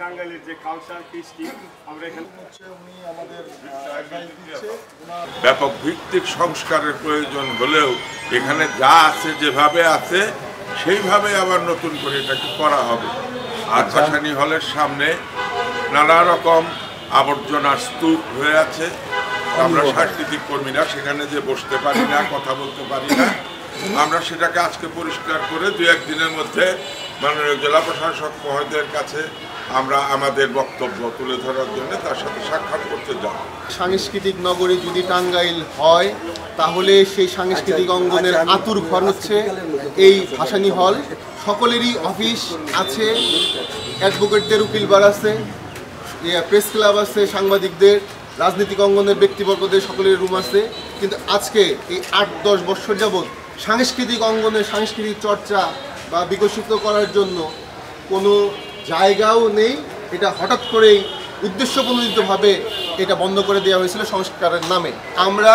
টাঙ্গাইলের যে কালচার কৃষ্টি আমরা এখানে উনি আমাদের ব্যাপক ভিত্তিক সংস্কারের প্রয়োজন হলেও এখানে যা আছে যেভাবে আছে সেইভাবে আবার নতুন করে এটাকে করা হবে। আর ভাসানী হলের সামনে নানা রকম আবর্জনার স্তূপ হয়ে আছে। আমরা সাংস্কৃতিক কর্মীরা সেখানে যে বসতে পারি না, কথা বলতে পারি না। আমরা সেটাকে আজকে পরিষ্কার করে 2-1 দিনের মধ্যে মাননীয় জেলা প্রশাসক মহোদয়ের কাছে আমরা আমাদের বক্তব্য তুলে ধরার জন্য তার সাথে সাক্ষাৎ করতে যাব। সাংস্কৃতিক নগরী যদি টাঙ্গাইল হয় তাহলে সেই সাংস্কৃতিক অঙ্গনের আতুর ঘর হচ্ছে এই ভাসানী হল। সকলেরই অফিস আছে, অ্যাডভোকেটদের উকিলবার আছে, প্রেস ক্লাব আছে, সাংবাদিকদের, রাজনৈতিক অঙ্গনের ব্যক্তিবর্গদের সকলের রুম আছে। কিন্তু আজকে এই 8-10 বছর যাবৎ সাংস্কৃতিক অঙ্গনের সাংস্কৃতিক চর্চা বা বিকশিত করার জন্য কোনো জায়গাও নেই। এটা হঠাৎ করেই উদ্দেশ্যপ্রণোদিতভাবে এটা বন্ধ করে দেওয়া হয়েছিল সংস্কারের নামে। আমরা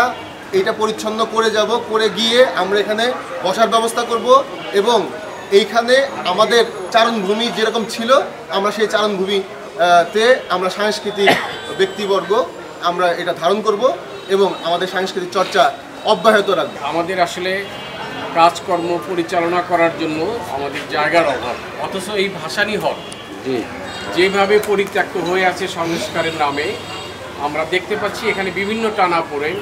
এটা পরিচ্ছন্ন করে যাব, করে গিয়ে আমরা এখানে বসার ব্যবস্থা করব এবং এইখানে আমাদের চারণভূমি যেরকম ছিল আমরা সেই চারণভূমিতে আমরা সাংস্কৃতিক ব্যক্তিবর্গ আমরা এটা ধারণ করব এবং আমাদের সাংস্কৃতিক চর্চা অব্যাহত রাখবো। আমাদের আসলে কাজকর্ম পরিচালনা করার জন্য আমাদের জায়গার অভাব, অথচ এই ভাসানী হল যেভাবে পরিত্যক্ত হয়ে আছে সংস্কারের নামে আমরা দেখতে পাচ্ছি এখানে বিভিন্ন টানাপোড়েন,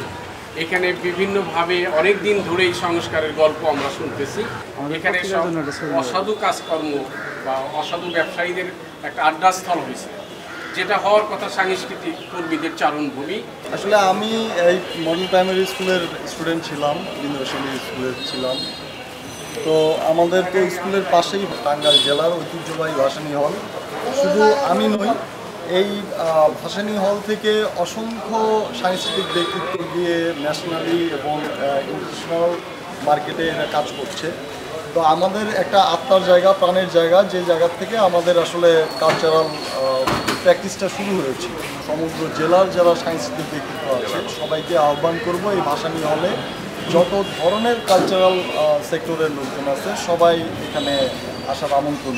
এখানে বিভিন্নভাবে অনেক দিন ধরেই সংস্কারের গল্প আমরা শুনতেছি। এখানে সব অসাধু কাজকর্ম বা অসাধু ব্যবসায়ীদের একটা আড্ডাস্থল হয়েছে, যেটা হওয়ার কথা সাংস্কৃতিক কর্মীদের চারণভূমি। আসলে আমি এই মডেল প্রাইমারি স্কুলের স্টুডেন্ট ছিলাম, ইউনিভার্সিটি স্কুলের ছিলাম। তো আমাদের তো স্কুলের পাশেই টাঙ্গাইল জেলার ঐতিহ্যবাহী ভাসানী হল। শুধু আমি নই, এই ভাসানী হল থেকে অসংখ্য সাংস্কৃতিক ব্যক্তিত্ব গিয়ে ন্যাশনালি এবং ইন্টারন্যাশনাল মার্কেটে এরা কাজ করছে। তো আমাদের একটা আত্মার জায়গা, প্রাণের জায়গা, যে জায়গা থেকে আমাদের আসলে কালচারাল প্র্যাকটিসটা শুরু হয়েছে। সমগ্র জেলার যারা সাংস্কৃতিক ব্যক্তিত্ব আছে সবাইকে আহ্বান করব এই ভাসানী হলে যত ধরনের কালচারাল সেক্টরের লোকজন আছে সবাই এখানে আসার আমন্ত্রণ।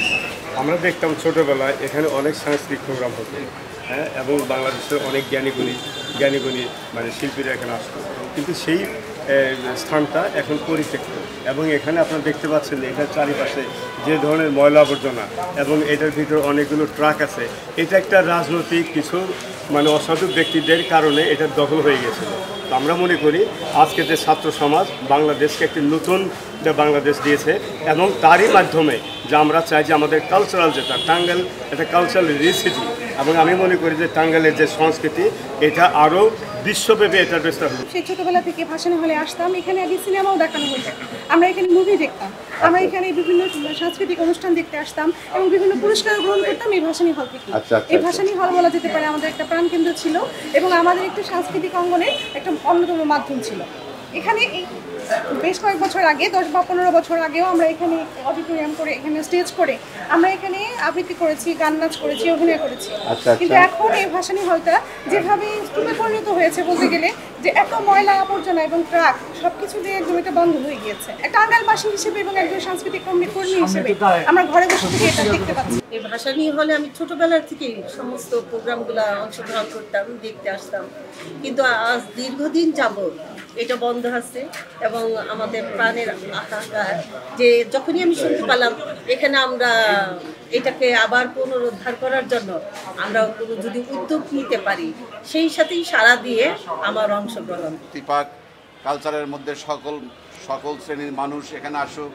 আমরা দেখতাম ছোটোবেলায় এখানে অনেক সাংস্কৃতিক প্রোগ্রাম হতো, হ্যাঁ, এবং বাংলাদেশের অনেক জ্ঞানীগুণী মানে শিল্পীরা এখানে আসতো, কিন্তু সেই স্থানটা এখন পরিত্যক্ত। এবং এখানে আপনারা দেখতে পাচ্ছেন যে এটার চারিপাশে যে ধরনের ময়লা আবর্জনা এবং এটার ভিতর অনেকগুলো ট্রাক আছে। এটা একটা রাজনৈতিক কিছু মানে অসাধু ব্যক্তিদের কারণে এটা দখল হয়ে গেছিল। তো আমরা মনে করি আজকে যে ছাত্র সমাজ বাংলাদেশকে একটি নতুন বাংলাদেশ দিয়েছে এবং তারই মাধ্যমে যে আমরা চাই যে আমাদের কালচারাল যেটা টাঙ্গাইল একটা কালচারাল রিসিটি, এবং আমি মনে করি যে টাঙ্গাইলের যে সংস্কৃতি এটা আরও বিশ্বব্যাপী এটার বিস্তার হলো। সেই ছোটবেলা থেকে ভাসানী হলে আসতাম, এখানে আগে সিনেমাও দেখানো হতো, আমরা এখানে মুভি দেখতাম, আমরা এখানে বিভিন্ন সাংস্কৃতিক অনুষ্ঠান দেখতে আসতাম এবং বিভিন্ন পুরস্কার গ্রহণ করতাম এই ভাসানী হল থেকে। এই ভাসানী হল বলা যেতে পারে আমাদের একটা প্রাণকেন্দ্র ছিল এবং আমাদের একটু সাংস্কৃতিক অঙ্গনের একটা অন্যতম মাধ্যম ছিল। এখানে এই বেশ কয়েক বছর আগে 10 বা 15 বছর আগেও আমরা এখানে অডিটোরিয়াম করে এখানে স্টেজ করে আমরা এখানে আবৃত্তি করেছি, গান নাচ করেছি, অভিনয় করেছি। কিন্তু এখন এই ভাসানী হলটা যেভাবে স্তূপে পরিণত হয়েছে বলতে গেলে, যে এত ময়লা আবর্জনা এবং ট্রাক সবকিছু দিয়ে একদম এটা বন্ধ হয়ে গিয়েছে। একটা টাঙ্গাইলবাসী হিসেবে এবং একজন সাংস্কৃতিক কর্মী হিসেবে আমরা ঘরে বসে থেকে এটা দেখতে পাচ্ছি। এই ভাসানী হলে আমি ছোটবেলা থেকেই সমস্ত প্রোগ্রামগুলো অংশগ্রহণ করতাম, দেখতে আসতাম, কিন্তু আজ দীর্ঘদিন যাবৎ এটা বন্ধ আছে এবং আমাদের প্রাণের আকাঙ্ক্ষা যে যখনই আমি শুনতে পেলাম এখানে আমরা এটাকে আবার পুনরুদ্ধার করার জন্য আমরা কোনো যদি উদ্যোগ নিতে পারি, সেই সাথেই সাড়া দিয়ে আমার অংশগ্রহণ। কালচারের মধ্যে সকল শ্রেণীর মানুষ এখানে আসুক,